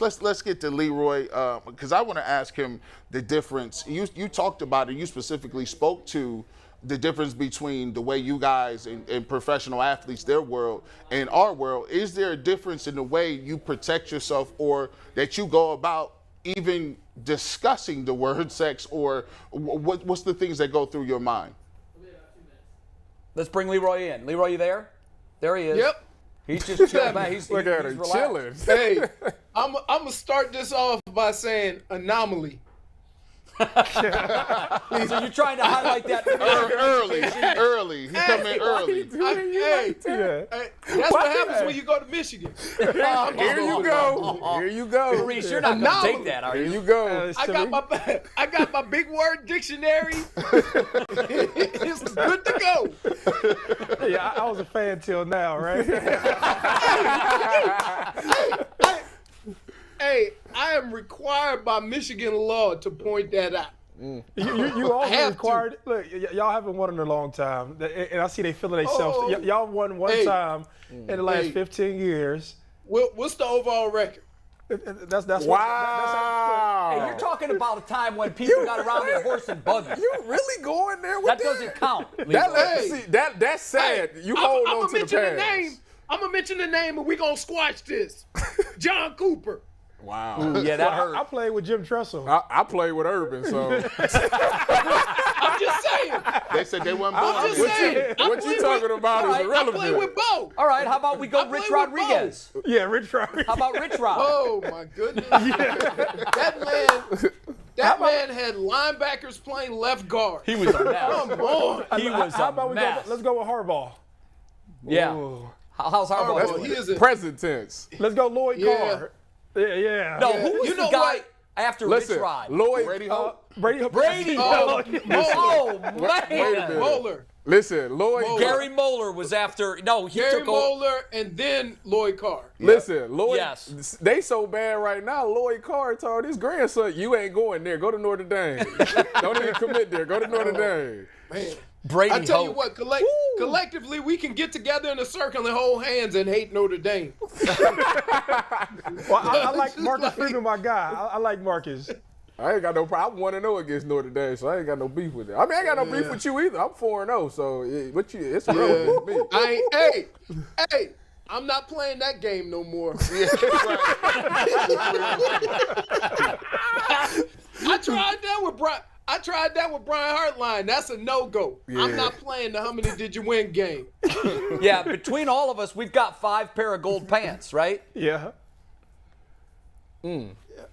let's get to Leroy because I want to ask him the difference. You talked about it. You specifically spoke to the difference between the way you guys and professional athletes, their world, and our world. Is there a difference in the way you protect yourself or that you go about even discussing the word sex, or what's the things that go through your mind? Let's bring Leroy in. Leroy, you there? There he is. Yep. He's just chilling back. Look at him chilling. Hey, I'm gonna start this off by saying anomaly. So you're trying to highlight that early. He come in early. That's what happens when you go to Michigan. Here you go. Maurice, you're not going to take that, are you? Here you go. I got my big word dictionary. It's good to go. Yeah, I was a fan till now, right? Hey, I am required by Michigan law to point that out. You also required. Look, y'all haven't won in a long time, and I see they feeling themselves. Y'all won one time in the last 15 years. What's the overall record? That's wow. Hey, you're talking about a time when people got around their horse and buggy. You really going there with That that? doesn't count. Leroy. That's sad. You hold on to the past. I'm going to mention the name and we're going to squash this. John Cooper. Wow. Ooh, yeah, that hurt. I played with Jim Tressel. I played with Urban, so. I'm just saying. They said they weren't born. I'm just saying. What you talking about is irrelevant. I play with both. All right, how about we go Rich Rodriguez? Yeah, Rich Rodriguez. How about Rich Rod? Oh, my goodness. That man had linebackers playing left guard. He was a mess. Come on. He was How a about mess. let's go with Harbaugh. Yeah. Ooh. How's Harbaugh That's doing? He is a, present tense. Let's go Lloyd Carr. Yeah. No, who was You the know guy what? after Listen, Rich Rod? Lloyd. Brady Hope. Brady. Oh, Oh, Wait a man. minute. Moeller. Listen, Lloyd. Moeller. Gary Moeller was after. No, he Gary took over. Moeller and then Lloyd Carr. Listen, Lloyd. Yes. They so bad right now. Lloyd Carr told his grandson, "You ain't going there. Go to Notre Dame. Don't even commit there. Go to Notre Dame." Man. Brady I tell you Hope. what, collectively we can get together in a circle and hold hands and hate Notre Dame. Well, I like Marcus Freeman, my guy. I like Marcus. I ain't got no problem. I'm 1-0 against Notre Dame, so I ain't got no beef with it. I mean, I ain't got no beef with you either. I'm 4-0, so it's irrelevant to me. Hey, I'm not playing that game no more. Yeah, right. I tried that with Brian Hartline. That's a no-go. Yeah. I'm not playing the how many did you win game. Yeah, between all of us, we've got 5 pair of gold pants, right? Yeah. Yeah,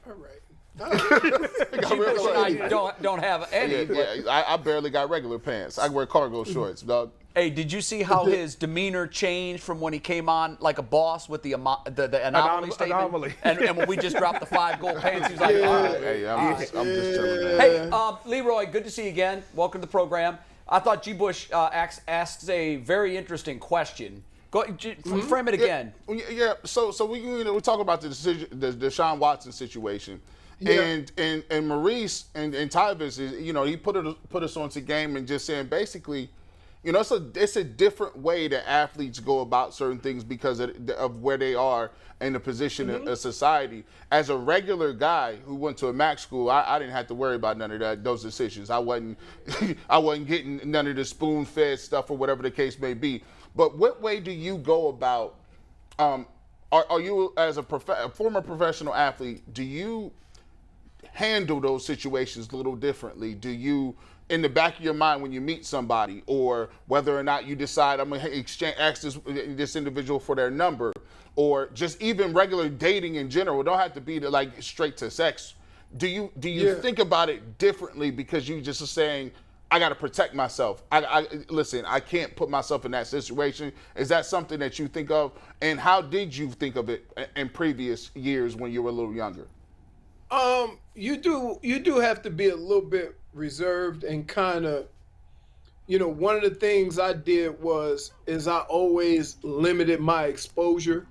all right. G-Bush and I don't have any. Yeah, I barely got regular pants. I wear cargo shorts, dog. Hey, did you see how his demeanor changed from when he came on like a boss with the anomaly statement? Anomaly. And when we just dropped the 5 gold pants, he was like, all right. Hey, I'm just chilling there. Hey, Leroy, good to see you again. Welcome to the program. I thought G-Bush asks a very interesting question. Go frame it again. Yeah. So we talk about the decision, the Deshaun Watson situation, Yeah. and Maurice and Tyvis is, he put us onto game and just saying basically, it's a different way that athletes go about certain things because of where they are in the position of society. As a regular guy who went to a MAC school, I didn't have to worry about none of those decisions. I wasn't getting none of the spoon-fed stuff or whatever the case may be. But what way do you go about? Are you as a former professional athlete? Do you handle those situations a little differently? Do you, in the back of your mind when you meet somebody, or whether or not you decide I'm gonna ask this individual for their number, or just even regular dating in general, don't have to be straight to sex. Do you think about it differently because you just are saying, I got to protect myself. Listen, I can't put myself in that situation. Is that something that you think of? And how did you think of it in previous years when you were a little younger? You do have to be a little bit reserved and kind of, one of the things I did is I always limited my exposure.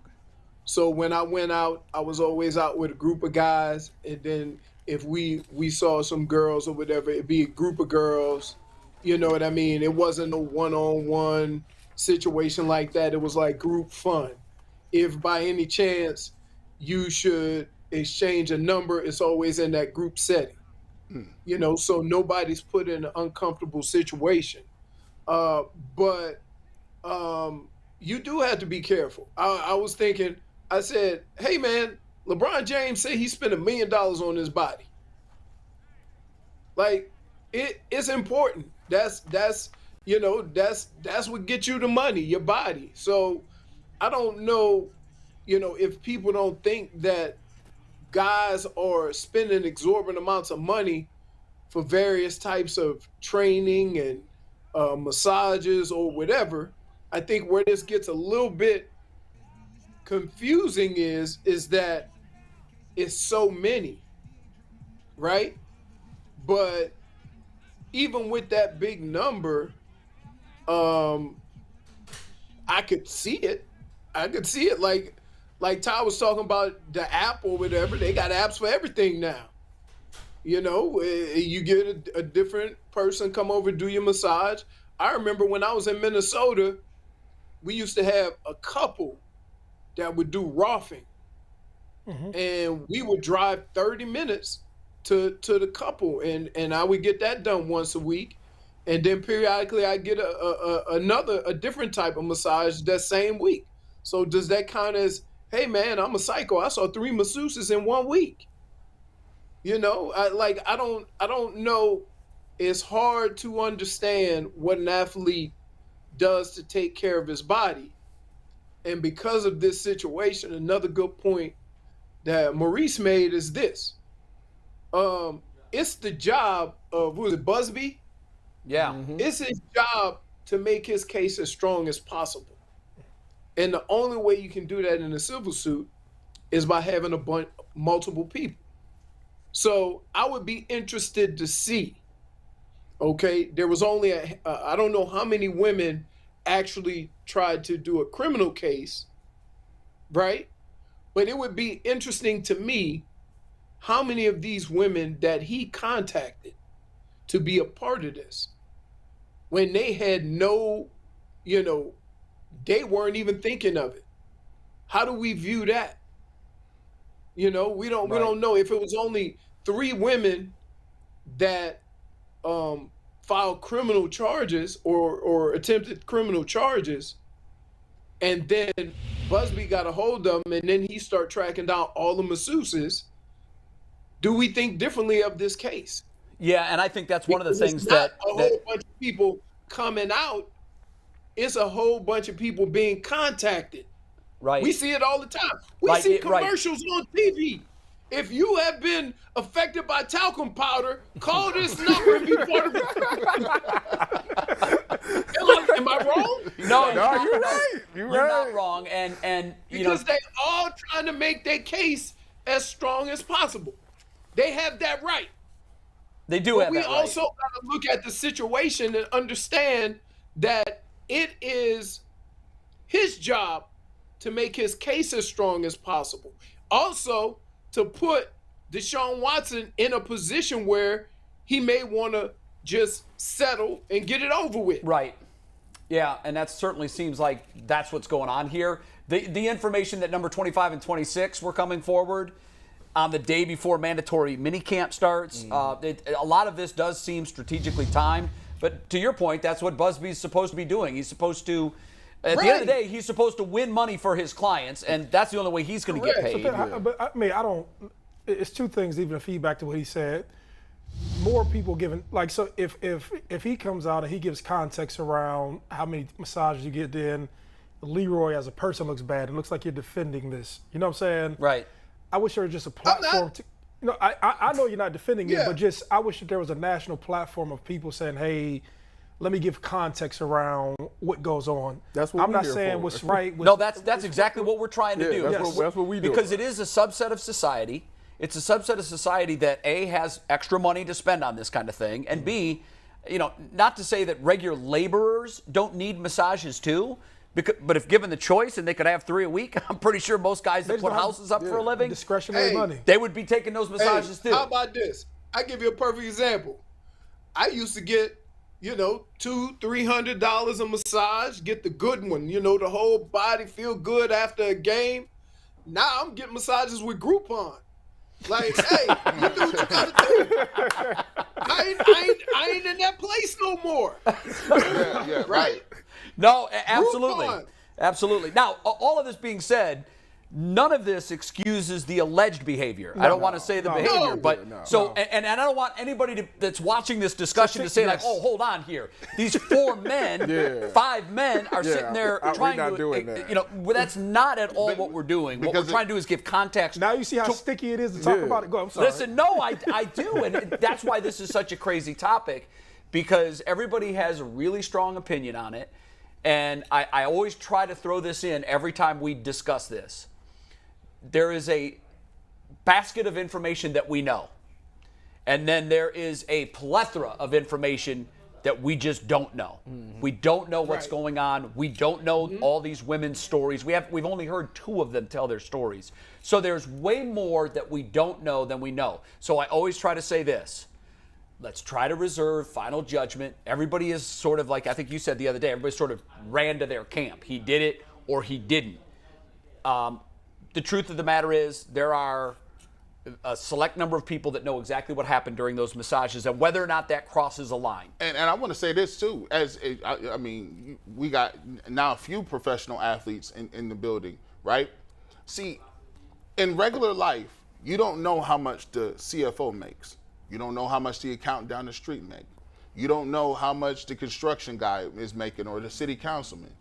So when I went out, I was always out with a group of guys, and then if we saw some girls or whatever, it'd be a group of girls. You know what I mean? It wasn't a one-on-one situation like that. It was like group fun. If by any chance you should exchange a number, it's always in that group setting. You know, so nobody's put in an uncomfortable situation. But you do have to be careful. I was thinking, I said, hey man, LeBron James said he spent $1 million on his body. Like, it's important. That's what gets you the money, your body. So I don't know, if people don't think that guys are spending exorbitant amounts of money for various types of training and massages or whatever. I think where this gets a little bit confusing is that it's so many, right? But even with that big number, I could see it. Like Ty was talking about the app or whatever. They got apps for everything now. You get a different person come over, do your massage. I remember when I was in Minnesota, we used to have a couple that would do Rolfing. And we would drive 30 minutes to the couple, and I would get that done once a week. And then periodically I get a different type of massage that same week. So does that count as, hey man, I'm a psycho, I saw 3 masseuses in 1 week? I don't know. It's hard to understand what an athlete does to take care of his body. And because of this situation, another good point that Maurice made is this. It's the job of, who is it, Buzbee? Yeah. It's his job to make his case as strong as possible. And the only way you can do that in a civil suit is by having multiple people. So I would be interested to see, okay, there was only I don't know how many women actually tried to do a criminal case, right? But it would be interesting to me how many of these women that he contacted to be a part of this, when they had no, they weren't even thinking of it. How do we view that? We don't know. If it was only 3 women that filed criminal charges or attempted criminal charges, and then Buzbee got a hold of them, and then he started tracking down all the masseuses, do we think differently of this case? Yeah, and I think that's one of the things a whole bunch of people coming out. It's a whole bunch of people being contacted. Right. We see it all the time. We see commercials on TV. If you have been affected by talcum powder, call this number and be part of it. Am I wrong? No, you're right. You're not wrong. And because they all trying to make their case as strong as possible. They have that right. They do have that right. We also got to look at the situation and understand that it is his job to make his case as strong as possible. Also, to put Deshaun Watson in a position where he may want to just settle and get it over with. Right. Yeah, and that certainly seems like that's what's going on here. The information that number 25 and 26 were coming forward on the day before mandatory minicamp starts, a lot of this does seem strategically timed. But to your point, that's what Buzbee's supposed to be doing. He's supposed to, at the end of the day, he's supposed to win money for his clients, and that's the only way he's going to get paid. But I mean, it's 2 things, even a feedback to what he said. More people giving, so if he comes out and he gives context around how many massages you get in, Leroy as a person looks bad. It looks like you're defending this. You know what I'm saying? Right. I wish there was just a platform to, I know you're not defending it, but just I wish that there was a national platform of people saying, hey, let me give context around what goes on. That's what I'm not saying what's right. No, that's exactly what we're trying to do. That's what we do. Because it is a subset of society. It's a subset of society that A, has extra money to spend on this kind of thing, and B, not to say that regular laborers don't need massages too, but if given the choice and they could have 3 a week, I'm pretty sure most guys that put houses up for a living, discretionary money, they would be taking those massages too. How about this? I give you a perfect example. I used to get, $200-300 a massage, get the good one, the whole body feel good after a game. Now I'm getting massages with Groupon. Like, hey, you do what you gotta do. I ain't in that place no more. Yeah, right. No, absolutely. Absolutely. Now, all of this being said, none of this excuses the alleged behavior. I don't want to say the behavior, but and I don't want anybody that's watching this discussion to say like, oh, hold on here. These 4 men, 5 men are sitting there trying to, you know, that's not at all what we're doing. What we're trying to do is give context. Now you see how sticky it is to talk about it. Go, I'm sorry. Listen, no, I do, and that's why this is such a crazy topic, because everybody has a really strong opinion on it, and I always try to throw this in every time we discuss this. There is a basket of information that we know. And then there is a plethora of information that we just don't know. Mm-hmm. We don't know what's going on. We don't know all these women's stories. We've only heard 2 of them tell their stories. So there's way more that we don't know than we know. So I always try to say this. Let's try to reserve final judgment. Everybody is sort of like, I think you said the other day, everybody sort of ran to their camp. He did it or he didn't. The truth of the matter is there are a select number of people that know exactly what happened during those massages and whether or not that crosses a line. And I want to say this too, I mean, we got now a few professional athletes in the building, right? See, in regular life, you don't know how much the CFO makes. You don't know how much the accountant down the street makes. You don't know how much the construction guy is making or the city councilman.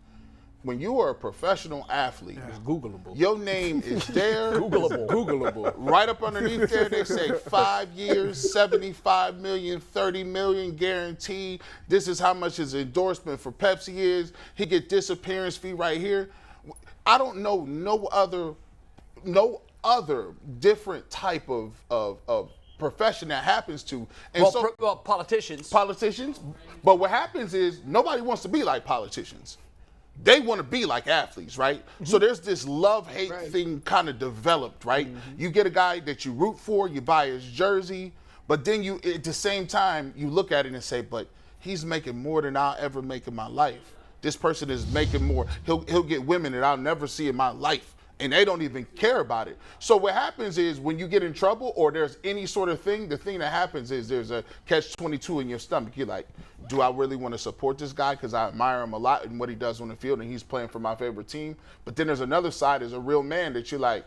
When you are a professional athlete, it's Googleable. Your name is there. Googleable. Right up underneath there, they say 5 years, 75 million, 30 million guaranteed. This is how much his endorsement for Pepsi is. He get disappearance fee right here. I don't know no other different type of profession that happens to. And politicians. Politicians. But what happens is nobody wants to be like politicians. They want to be like athletes, right? Mm-hmm. So there's this love-hate thing kind of developed, right? Mm-hmm. You get a guy that you root for, you buy his jersey, but then you, at the same time, you look at it and say, but he's making more than I'll ever make in my life. This person is making more. He'll get women that I'll never see in my life, and they don't even care about it. So what happens is when you get in trouble or there's any sort of thing, the thing that happens is there's a catch-22 in your stomach. You're like, do I really want to support this guy because I admire him a lot and what he does on the field and he's playing for my favorite team? But then there's another side as a real man that you're like,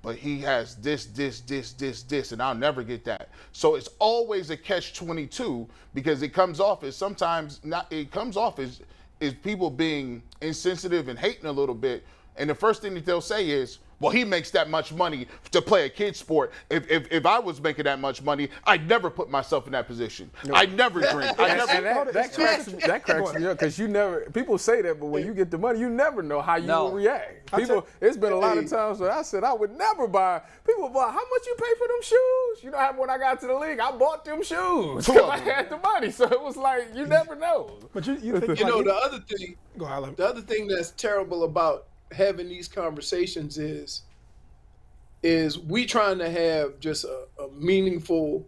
but he has this, and I'll never get that. So it's always a catch-22 because it comes off as is people being insensitive and hating a little bit. And the first thing that they'll say is, well, he makes that much money to play a kid's sport. If I was making that much money, I'd never put myself in that position. No. I'd never drink. That cracks me up because you never. People say that, but when you get the money, you never know how you will react. It's been a lot of times where I said I would never buy. People buy. How much you pay for them shoes? You know, when I got to the league, I bought them shoes because I had the money. So it was like you never know. But you think the other thing. The other thing that's terrible about having these conversations is we trying to have just a meaningful,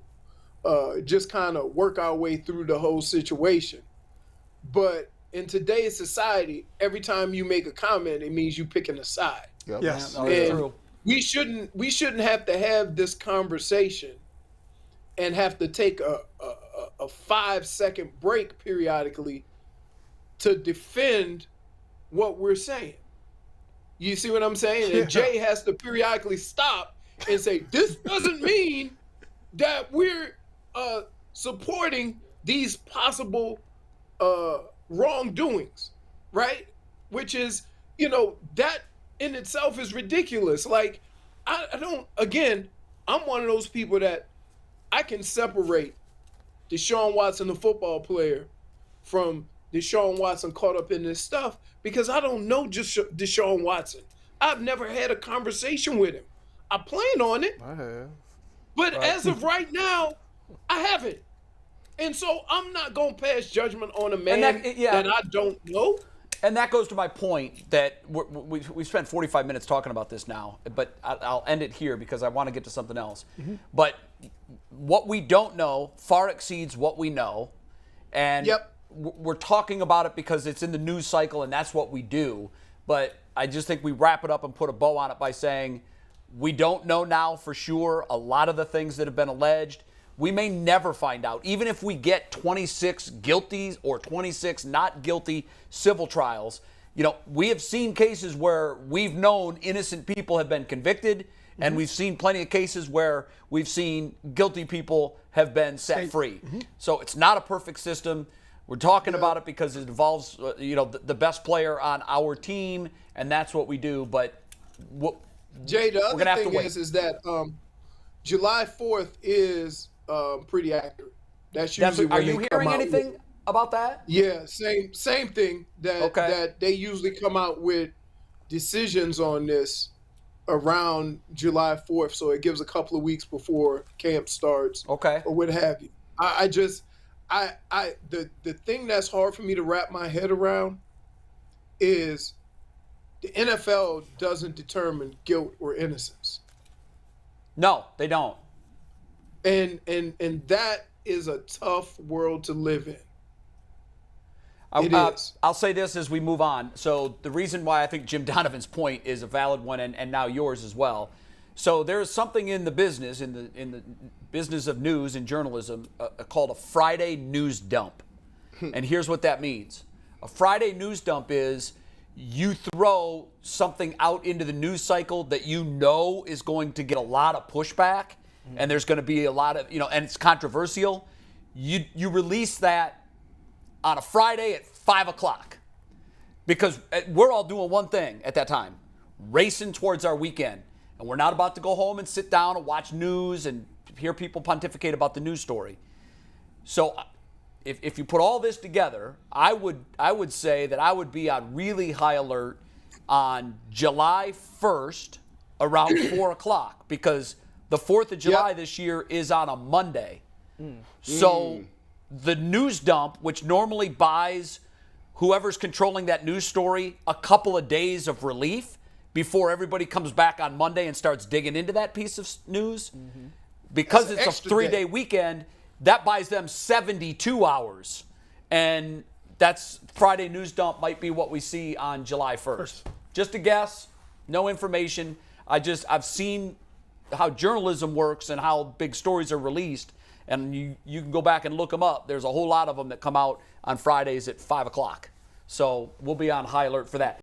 just kind of work our way through the whole situation. But in today's society, every time you make a comment, it means you picking a side. Yep. Yes, and true. We shouldn't have to have this conversation and have to take a 5-second break periodically to defend what we're saying. You see what I'm saying? And Jay has to periodically stop and say, this doesn't mean that we're supporting these possible wrongdoings, right? Which is, that in itself is ridiculous. Like, I'm one of those people that I can separate Deshaun Watson, the football player, from Deshaun Watson caught up in this stuff because I don't know just Deshaun Watson. I've never had a conversation with him. I plan on it. I have. But as of right now, I haven't. And so I'm not going to pass judgment on a man that I don't know. And that goes to my point that we spent 45 minutes talking about this now, but I'll end it here because I want to get to something else. Mm-hmm. But what we don't know far exceeds what we know. And we're talking about it because it's in the news cycle and that's what we do. But I just think we wrap it up and put a bow on it by saying We don't know now for sure a lot of the things that have been alleged. We may never find out. Even if we get 26 guilty or 26 not guilty civil trials, we have seen cases where we've known innocent people have been convicted, and we've seen plenty of cases where we've seen guilty people have been set free. So it's not a perfect system. We're talking about it because it involves, the best player on our team, and that's what we do. But Jay, the we're gonna other have to thing wait. is that July 4th is pretty accurate. That's usually Are when you they come hearing out anything with, about that? Yeah, same thing. That they usually come out with decisions on this around July 4th, so it gives a couple of weeks before camp starts. Okay. Or what have you. The thing that's hard for me to wrap my head around is the NFL doesn't determine guilt or innocence. No, they don't. And that is a tough world to live in. It is. I'll say this as we move on. So the reason why I think Jim Donovan's point is a valid one, and now yours as well. So there's something in the business, in the business of news and journalism, called a Friday news dump. And here's what that means. A Friday news dump is you throw something out into the news cycle that you know is going to get a lot of pushback, and there's going to be a lot of, and it's controversial. You release that on a Friday at 5 o'clock because we're all doing one thing at that time, racing towards our weekend. And we're not about to go home and sit down and watch news and hear people pontificate about the news story. So if you put all this together, I would say that I would be on really high alert on July 1st around 4 o'clock because the 4th of July this year is on a Monday. So the news dump, which normally buys whoever's controlling that news story a couple of days of relief before everybody comes back on Monday and starts digging into that piece of news, because it's a 3-day weekend, that buys them 72 hours. And that's Friday news dump might be what we see on July 1st. Just a guess, no information. I've seen how journalism works and how big stories are released, and you can go back and look them up. There's a whole lot of them that come out on Fridays at 5 o'clock. So we'll be on high alert for that.